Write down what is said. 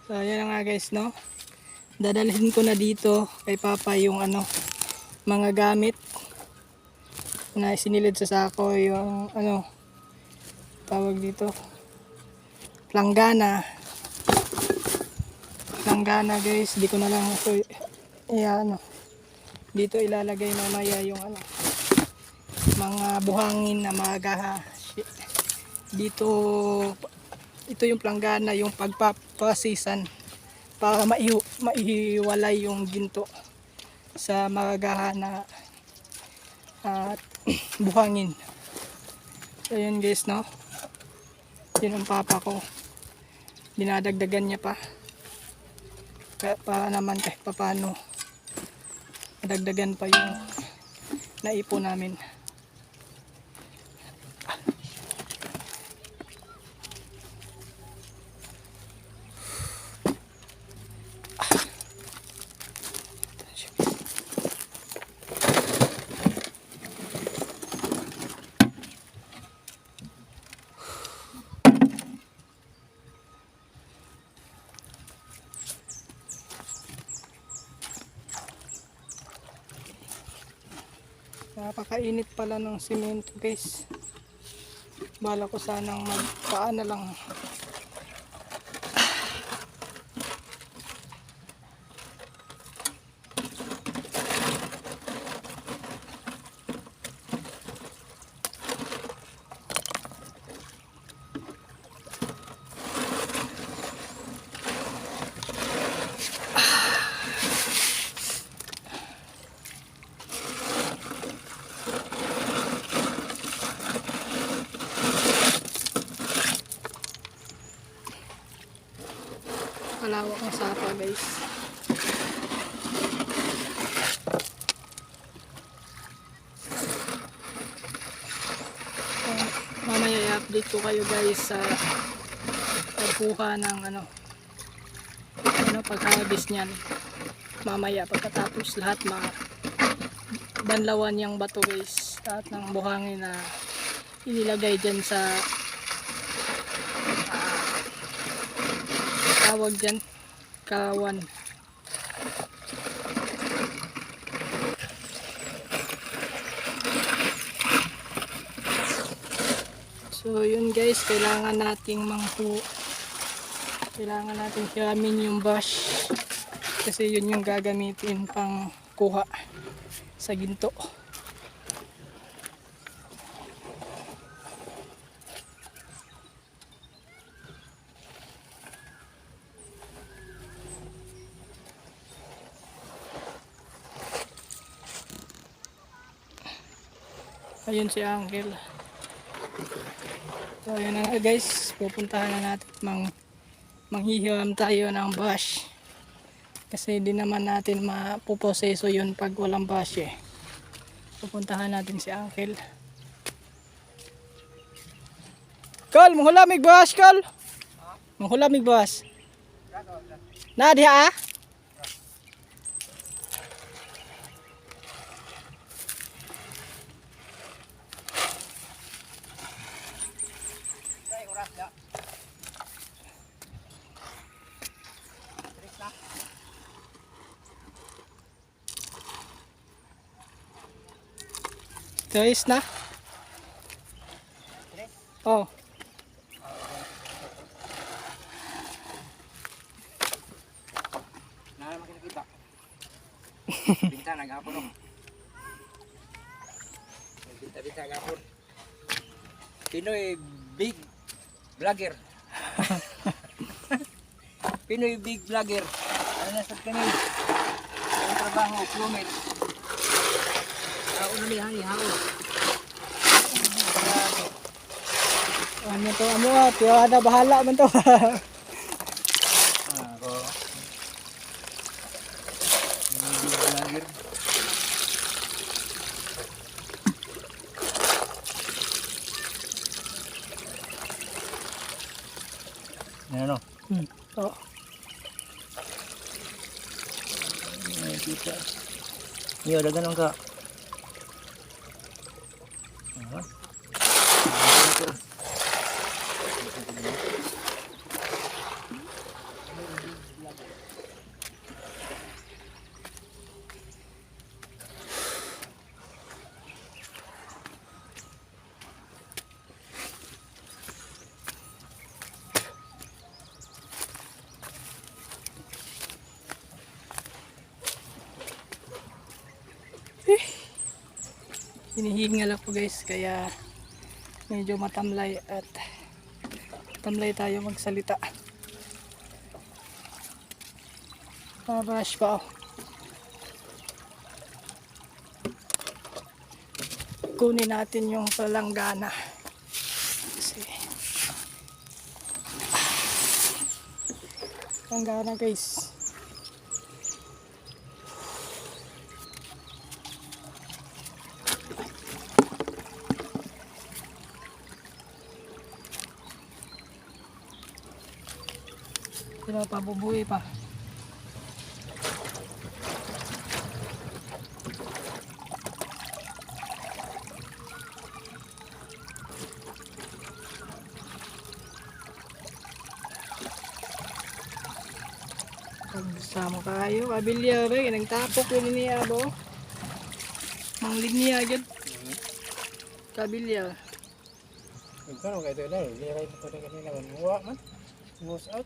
So ayan na nga guys, no. Dadalhin ko na dito kay Papa yung mga gamit na isinilid sa sako, yung tawag dito, planggana guys. Di ko na lang ito dito ilalagay mamaya yung mga buhangin na magaha dito. Ito yung planggana, yung pagpapasisan para maihiwalay yung ginto sa magaha na at buhangin. So yun guys, no. Yun ang Papa ko, dinadagdagan niya pa para naman kahit papano madagdagan pa yung naipon namin. Napakainit pala ng simento guys. Bala ko sanang magpaan na lang. Malawak ng sapa guys. Mamaya i-update ko kayo guys sa pagkuha ng pag-harvest niyan. Mamaya pagkatapos lahat banlawan yung bato guys, lahat ng buhangin na inilagay dyan sa tawag dyan, kawan. So yun guys, kailangan nating hiramin yung brush kasi yun yung gagamitin pang kuha sa ginto. Ayun si Uncle. So yun na guys, pupuntahan na natin, manghihiram tayo ng brush kasi di naman natin mapuproseso yun pag walang brush eh. Pupuntahan natin si Uncle. Kal, manghulamig brush Kal. Manghulamig brush na diha ah. Guys na. Oh. Na makikita. Binta nagapon oh. Binta gapon. Pinoy big vlogger. Pinoy big vlogger. Ano na sa kami? Ang trabaho, plummet. Una ni hani hao. Ano to pero ada bahala man to. Ako. Big vlogger. Ano? Oh. Kita. Iya, ada ganun ka. hinihingal ako guys, kaya medyo matamlay at tamlay tayo magsalita. Babash pa oh. Kunin natin yung palanggana. Kasi palanggana guys. Sila pa, bubuhay pa. Pagsama kayo, kabilya ba? Nagtapok ko niya abo. Manglig niya agad. Kabilya. Ikaw kayo ito na, hindi kayo ito kanila. Muwa man. Moose out.